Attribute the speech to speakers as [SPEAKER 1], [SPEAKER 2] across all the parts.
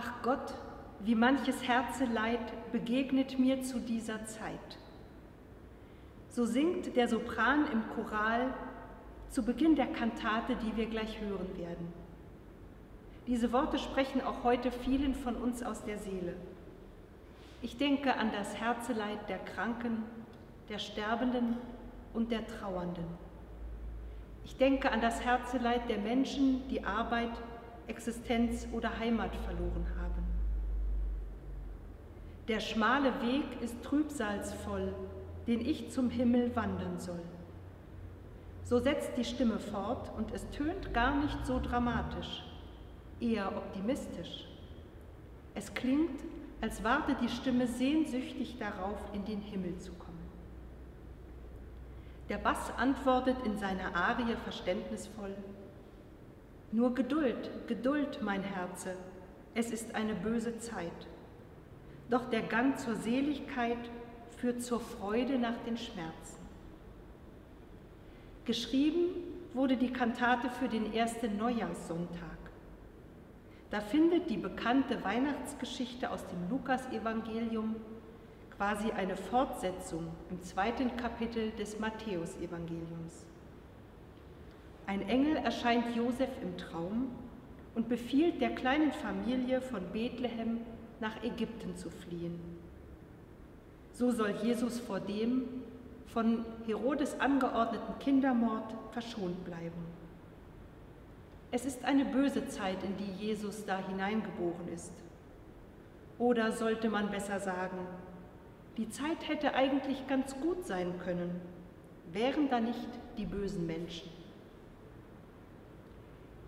[SPEAKER 1] Ach Gott, wie manches Herzeleid begegnet mir zu dieser Zeit. So singt der Sopran im Choral zu Beginn der Kantate, die wir gleich hören werden. Diese Worte sprechen auch heute vielen von uns aus der Seele. Ich denke an das Herzeleid der Kranken, der Sterbenden und der Trauernden. Ich denke an das Herzeleid der Menschen, die Arbeit, Existenz oder Heimat verloren haben. Der schmale Weg ist trübsalsvoll, den ich zum Himmel wandern soll. So setzt die Stimme fort und es tönt gar nicht so dramatisch, eher optimistisch. Es klingt, als warte die Stimme sehnsüchtig darauf, in den Himmel zu kommen. Der Bass antwortet in seiner Arie verständnisvoll: Nur Geduld, Geduld, mein Herze, es ist eine böse Zeit. Doch der Gang zur Seligkeit führt zur Freude nach den Schmerzen. Geschrieben wurde die Kantate für den ersten Neujahrssonntag. Da findet die bekannte Weihnachtsgeschichte aus dem Lukasevangelium quasi eine Fortsetzung im 2. Kapitel des Matthäusevangeliums. Ein Engel erscheint Josef im Traum und befiehlt der kleinen Familie von Bethlehem nach Ägypten zu fliehen. So soll Jesus vor dem von Herodes angeordneten Kindermord verschont bleiben. Es ist eine böse Zeit, in die Jesus da hineingeboren ist. Oder sollte man besser sagen, die Zeit hätte eigentlich ganz gut sein können, wären da nicht die bösen Menschen.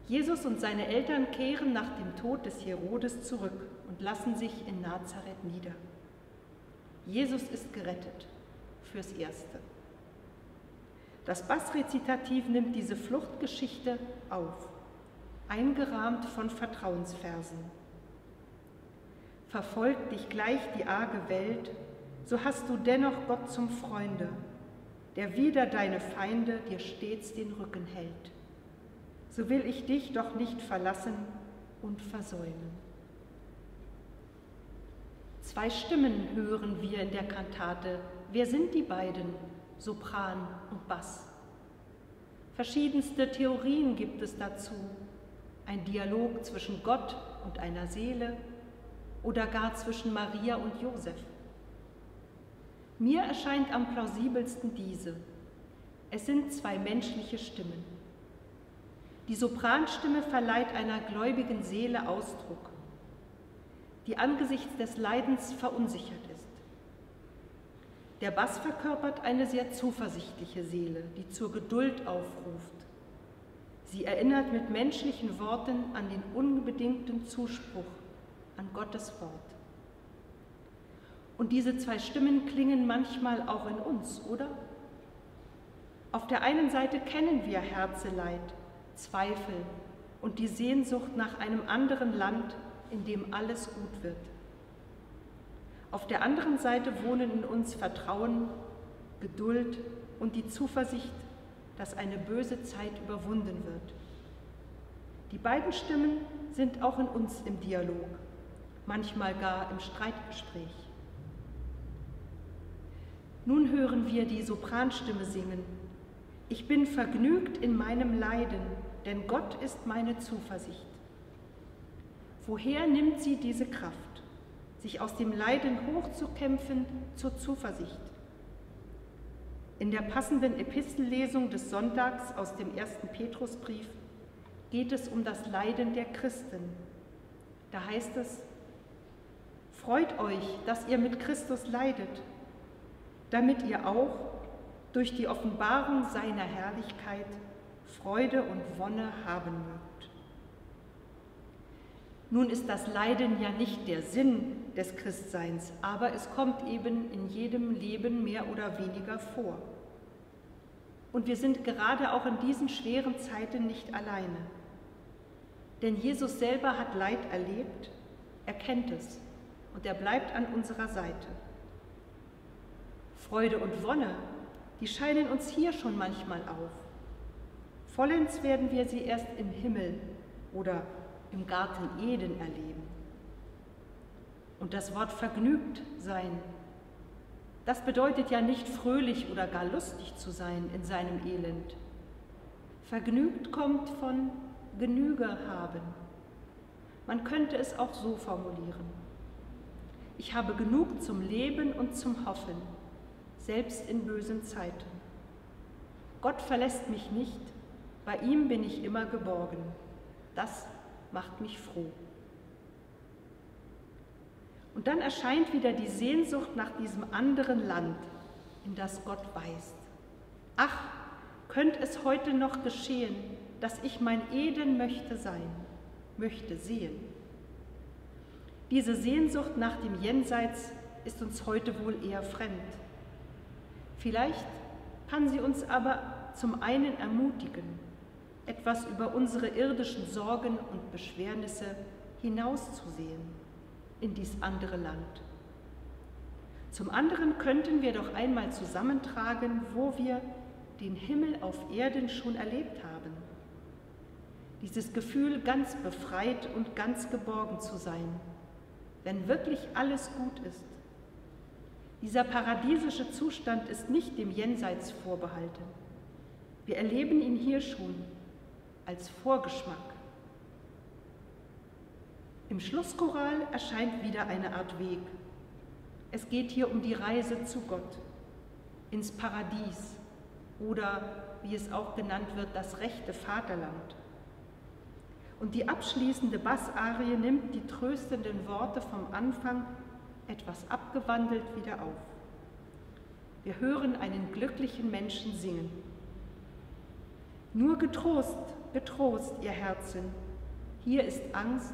[SPEAKER 1] Jesus und seine Eltern kehren nach dem Tod des Herodes zurück und lassen sich in Nazareth nieder. Jesus ist gerettet, fürs Erste. Das Bassrezitativ nimmt diese Fluchtgeschichte auf, eingerahmt von Vertrauensversen. Verfolgt dich gleich die arge Welt, so hast du dennoch Gott zum Freunde, der wider deine Feinde dir stets den Rücken hält. So will ich dich doch nicht verlassen und versäumen. 2 Stimmen hören wir in der Kantate. Wer sind die beiden, Sopran und Bass? Verschiedenste Theorien gibt es dazu. Ein Dialog zwischen Gott und einer Seele oder gar zwischen Maria und Josef. Mir erscheint am plausibelsten diese. Es sind 2 menschliche Stimmen. Die Sopranstimme verleiht einer gläubigen Seele Ausdruck, die angesichts des Leidens verunsichert ist. Der Bass verkörpert eine sehr zuversichtliche Seele, die zur Geduld aufruft. Sie erinnert mit menschlichen Worten an den unbedingten Zuspruch, an Gottes Wort. Und diese 2 Stimmen klingen manchmal auch in uns, oder? Auf der einen Seite kennen wir Herzeleid, Zweifel und die Sehnsucht nach einem anderen Land, in dem alles gut wird. Auf der anderen Seite wohnen in uns Vertrauen, Geduld und die Zuversicht, dass eine böse Zeit überwunden wird. Die beiden Stimmen sind auch in uns im Dialog, manchmal gar im Streitgespräch. Nun hören wir die Sopranstimme singen. Ich bin vergnügt in meinem Leiden, denn Gott ist meine Zuversicht. Woher nimmt sie diese Kraft, sich aus dem Leiden hochzukämpfen zur Zuversicht? In der passenden Epistellesung des Sonntags aus dem 1. Petrusbrief geht es um das Leiden der Christen. Da heißt es: Freut euch, dass ihr mit Christus leidet, damit ihr auch durch die Offenbarung seiner Herrlichkeit Freude und Wonne haben mögt. Nun ist das Leiden ja nicht der Sinn des Christseins, aber es kommt eben in jedem Leben mehr oder weniger vor. Und wir sind gerade auch in diesen schweren Zeiten nicht alleine. Denn Jesus selber hat Leid erlebt, er kennt es und er bleibt an unserer Seite. Freude und Wonne, die scheinen uns hier schon manchmal auf. Vollends werden wir sie erst im Himmel oder im Garten Eden erleben. Und das Wort vergnügt sein, das bedeutet ja nicht fröhlich oder gar lustig zu sein in seinem Elend. Vergnügt kommt von Genüge haben. Man könnte es auch so formulieren. Ich habe genug zum Leben und zum Hoffen, selbst in bösen Zeiten. Gott verlässt mich nicht, bei ihm bin ich immer geborgen. Das macht mich froh. Und dann erscheint wieder die Sehnsucht nach diesem anderen Land, in das Gott weist. Ach, könnte es heute noch geschehen, dass ich mein Eden möchte sein, möchte sehen. Diese Sehnsucht nach dem Jenseits ist uns heute wohl eher fremd. Vielleicht kann sie uns aber zum einen ermutigen, etwas über unsere irdischen Sorgen und Beschwernisse hinauszusehen in dies andere Land. Zum anderen könnten wir doch einmal zusammentragen, wo wir den Himmel auf Erden schon erlebt haben. Dieses Gefühl, ganz befreit und ganz geborgen zu sein, wenn wirklich alles gut ist. Dieser paradiesische Zustand ist nicht dem Jenseits vorbehalten. Wir erleben ihn hier schon als Vorgeschmack. Im Schlusschoral erscheint wieder eine Art Weg. Es geht hier um die Reise zu Gott, ins Paradies oder, wie es auch genannt wird, das rechte Vaterland. Und die abschließende Bassarie nimmt die tröstenden Worte vom Anfang etwas abgewandelt wieder auf. Wir hören einen glücklichen Menschen singen. Nur getrost, getrost, ihr Herzen, hier ist Angst,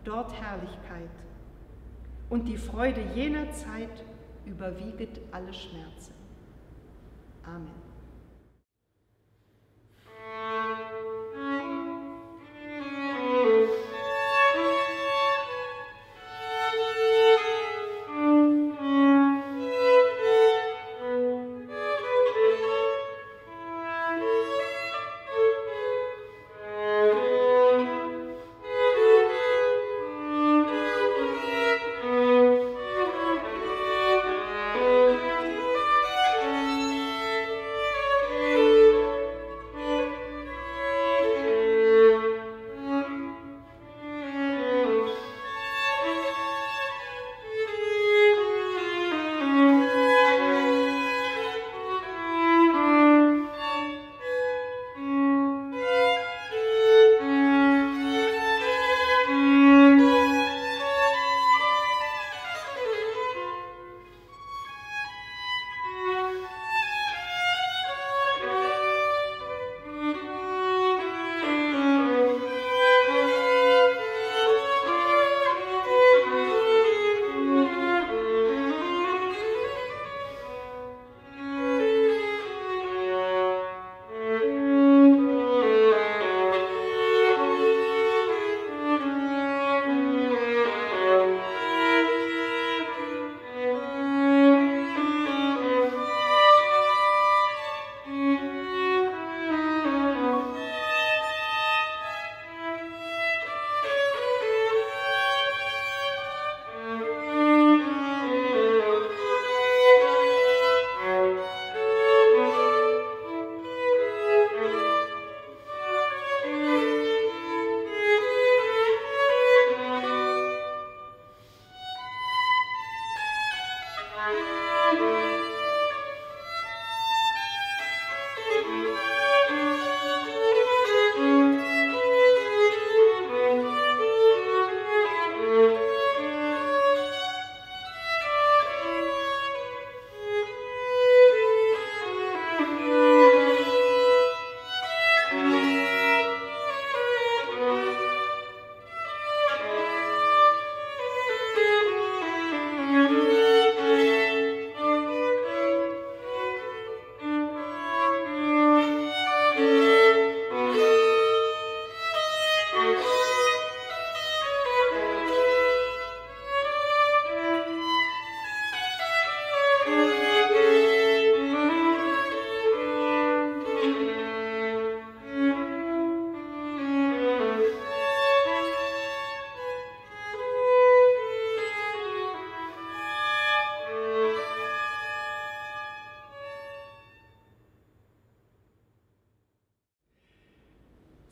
[SPEAKER 1] dort Herrlichkeit. Und die Freude jener Zeit überwieget alle Schmerzen. Amen.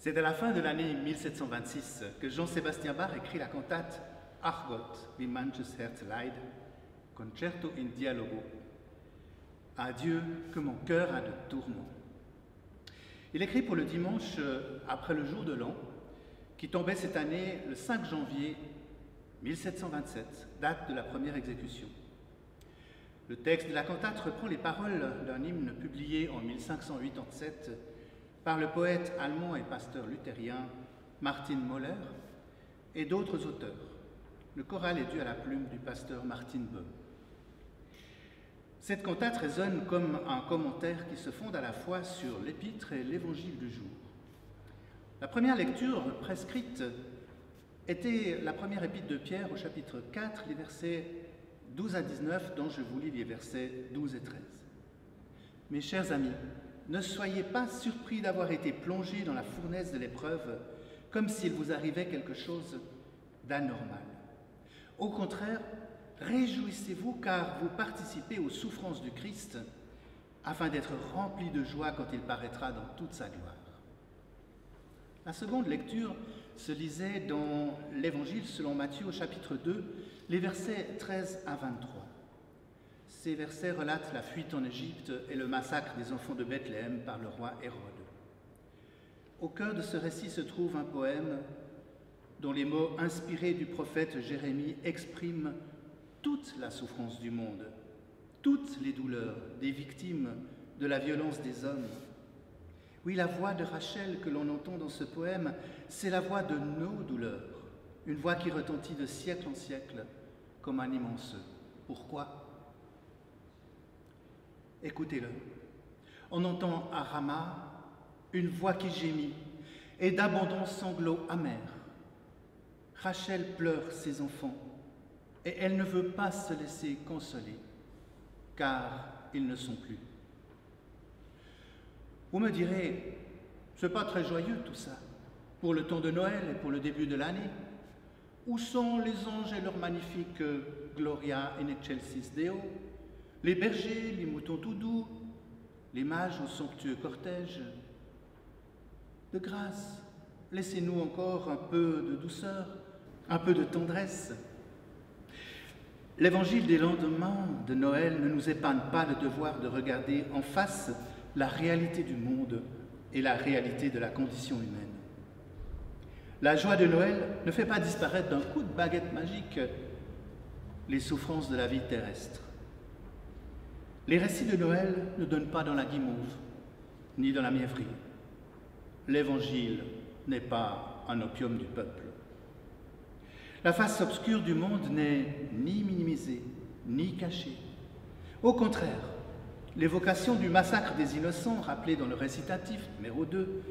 [SPEAKER 2] C'est à la fin de l'année 1726 que Jean-Sébastien Bach écrit la cantate Ach Gott, wie manches Herz leid, concerto in dialogo. Adieu, que mon cœur a de tourments. Il écrit pour le dimanche après le jour de l'an, qui tombait cette année le 5 janvier 1727, date de la première exécution. Le texte de la cantate reprend les paroles d'un hymne publié en 1587 par le poète allemand et pasteur luthérien Martin Moller et d'autres auteurs. Le choral est dû à la plume du pasteur Martin Böhm. Cette cantate résonne comme un commentaire qui se fonde à la fois sur l'épître et l'évangile du jour. La première lecture prescrite était la première épître de Pierre au chapitre 4, les versets 12 à 19, dont je vous lis les versets 12 et 13. Mes chers amis, ne soyez pas surpris d'avoir été plongés dans la fournaise de l'épreuve comme s'il vous arrivait quelque chose d'anormal. Au contraire, réjouissez-vous car vous participez aux souffrances du Christ afin d'être remplis de joie quand il paraîtra dans toute sa gloire. La seconde lecture se lisait dans l'Évangile selon Matthieu au chapitre 2, les versets 13 à 23. Ces versets relatent la fuite en Égypte et le massacre des enfants de Bethléem par le roi Hérode. Au cœur de ce récit se trouve un poème dont les mots inspirés du prophète Jérémie expriment toute la souffrance du monde, toutes les douleurs des victimes de la violence des hommes. Oui, la voix de Rachel que l'on entend dans ce poème, c'est la voix de nos douleurs, une voix qui retentit de siècle en siècle comme un immense « Pourquoi ?» Écoutez-le. On entend à Rama une voix qui gémit et d'abondants sanglots amers. Rachel pleure ses enfants et elle ne veut pas se laisser consoler, car ils ne sont plus. Vous me direz, c'est pas très joyeux tout ça, pour le temps de Noël et pour le début de l'année. Où sont les anges et leur magnifique Gloria in excelsis Deo, les bergers, les moutons tout doux, les mages au somptueux cortège? De grâce, laissez-nous encore un peu de douceur, un peu de tendresse. L'évangile des lendemains de Noël ne nous épargne pas le devoir de regarder en face la réalité du monde et la réalité de la condition humaine. La joie de Noël ne fait pas disparaître d'un coup de baguette magique les souffrances de la vie terrestre. Les récits de Noël ne donnent pas dans la guimauve, ni dans la mièvrerie. L'Évangile n'est pas un opium du peuple. La face obscure du monde n'est ni minimisée, ni cachée. Au contraire, l'évocation du massacre des innocents, rappelée dans le récitatif numéro 2,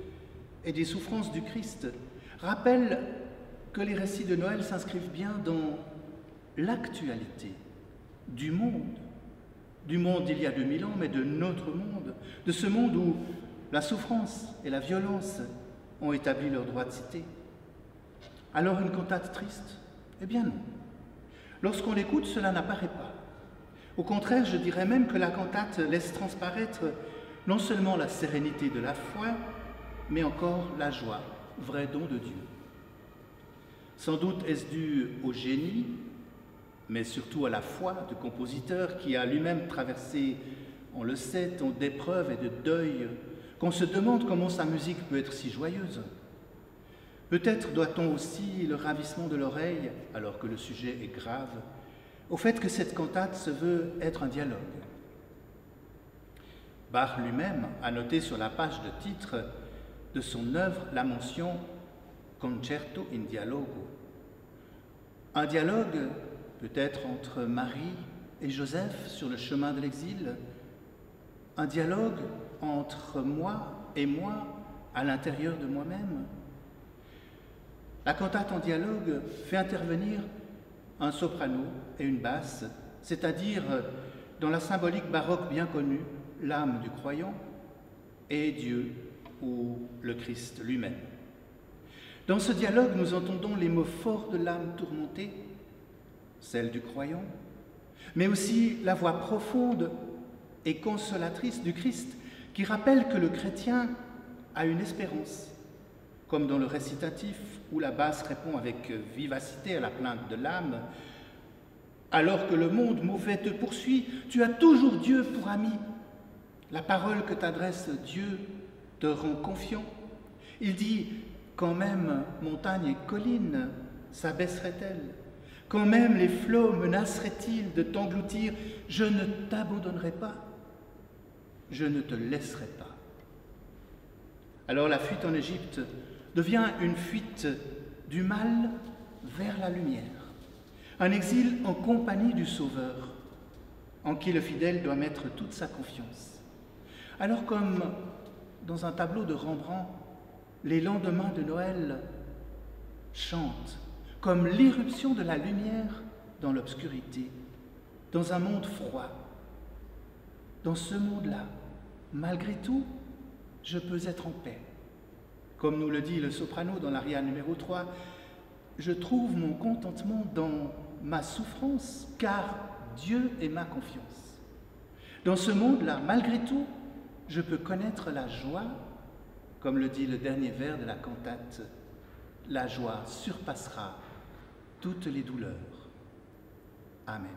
[SPEAKER 2] et des souffrances du Christ, rappelle que les récits de Noël s'inscrivent bien dans l'actualité du monde d'il y a 2000 ans, mais de notre monde, de ce monde où la souffrance et la violence ont établi leur droit de cité. Alors une cantate triste? Eh bien non. Lorsqu'on l'écoute, cela n'apparaît pas. Au contraire, je dirais même que la cantate laisse transparaître non seulement la sérénité de la foi, mais encore la joie, vrai don de Dieu. Sans doute est-ce dû au génie, mais surtout à la foi du compositeur qui a lui-même traversé, on le sait, tant d'épreuves et de deuil, qu'on se demande comment sa musique peut être si joyeuse. Peut-être doit-on aussi le ravissement de l'oreille, alors que le sujet est grave, au fait que cette cantate se veut être un dialogue. Bach lui-même a noté sur la page de titre de son œuvre la mention « Concerto in dialogo ». Un dialogue peut-être entre Marie et Joseph sur le chemin de l'exil, un dialogue entre moi et moi à l'intérieur de moi-même. La cantate en dialogue fait intervenir un soprano et une basse, c'est-à-dire, dans la symbolique baroque bien connue, l'âme du croyant et Dieu ou le Christ lui-même. Dans ce dialogue, nous entendons les mots forts de l'âme tourmentée, celle du croyant, mais aussi la voix profonde et consolatrice du Christ qui rappelle que le chrétien a une espérance comme dans le récitatif où la basse répond avec vivacité à la plainte de l'âme. Alors que le monde mauvais te poursuit, tu as toujours Dieu pour ami. La parole que t'adresse Dieu te rend confiant. Il dit, quand même montagne et collines s'abaisseraient-elles, quand même les flots menaceraient-ils de t'engloutir, je ne t'abandonnerai pas, je ne te laisserai pas. Alors la fuite en Égypte devient une fuite du mal vers la lumière, un exil en compagnie du Sauveur, en qui le fidèle doit mettre toute sa confiance. Alors comme dans un tableau de Rembrandt, les lendemains de Noël chantent comme l'irruption de la lumière dans l'obscurité, dans un monde froid. Dans ce monde-là, malgré tout, je peux être en paix. Comme nous le dit le soprano dans l'aria numéro 3, je trouve mon contentement dans ma souffrance, car Dieu est ma confiance. Dans ce monde-là, malgré tout, je peux connaître la joie, comme le dit le dernier vers de la cantate, la joie surpassera toutes les douleurs. Amen.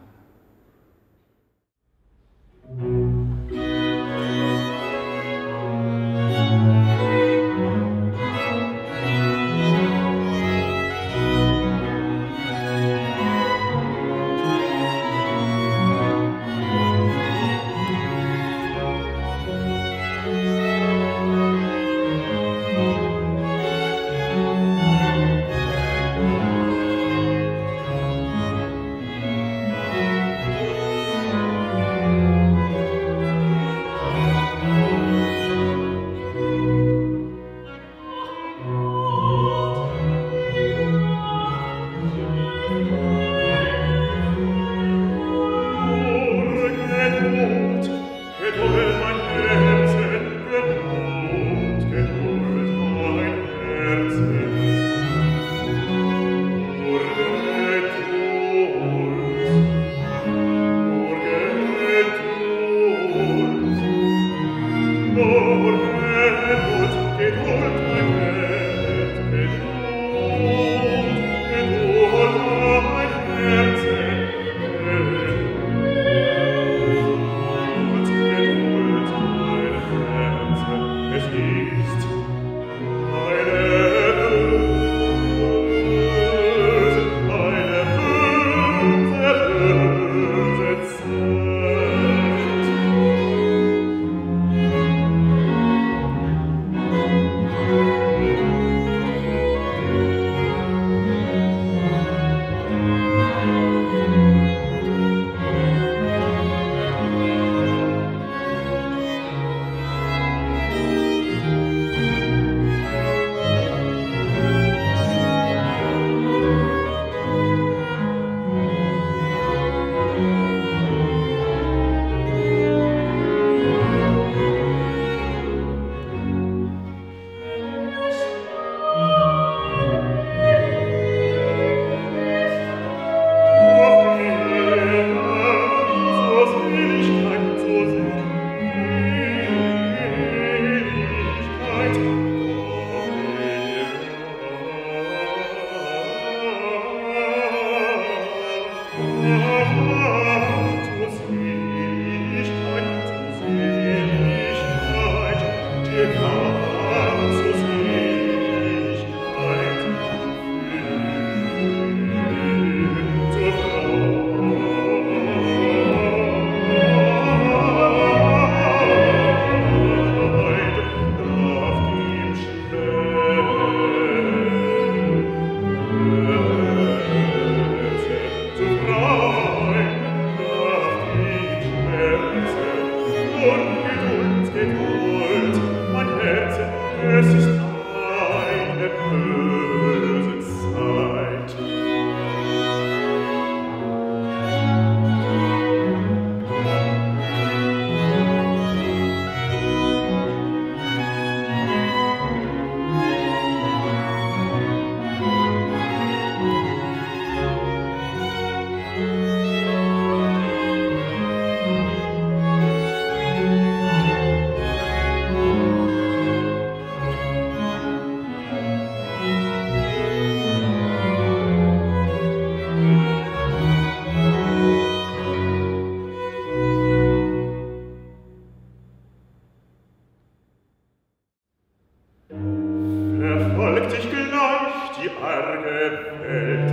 [SPEAKER 3] Welt,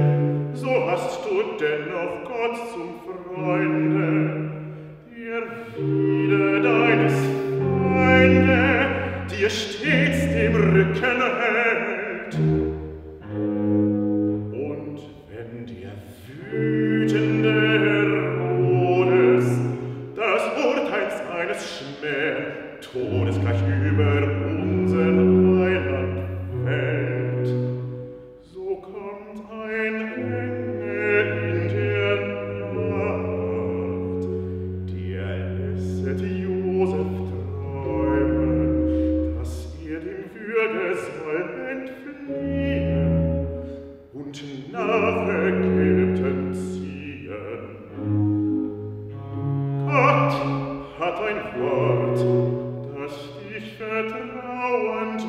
[SPEAKER 3] so hast du dennoch Gott zum Freunde, der wieder deines Feinde dir stets dem Rücken hält. Und wenn der wütende Herodes das Urteil seines Schmähn todesgleich über unseren Heiland fällt, so kommt ein Engel in der Nacht, der lässet Josef träumen, dass dem würde soll entfliehen und nach Ägypten ziehen. Gott hat ein Wort, das dich vertrauend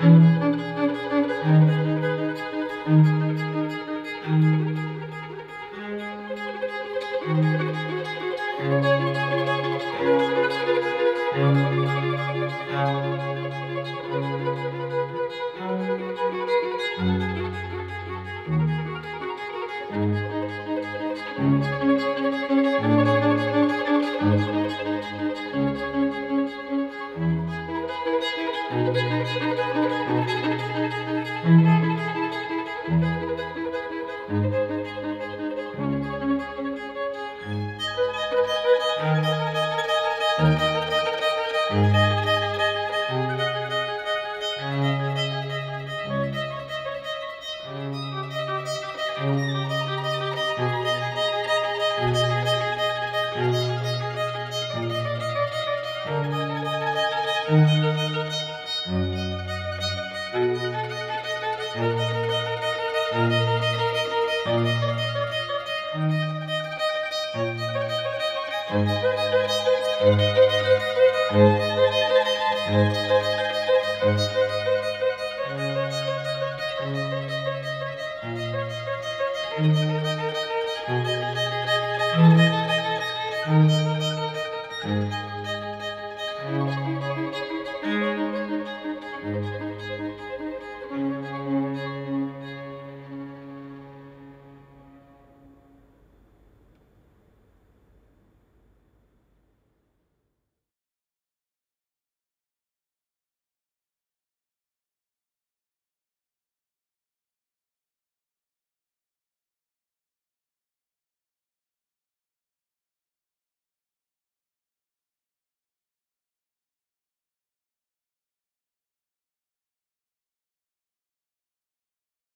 [SPEAKER 3] Musik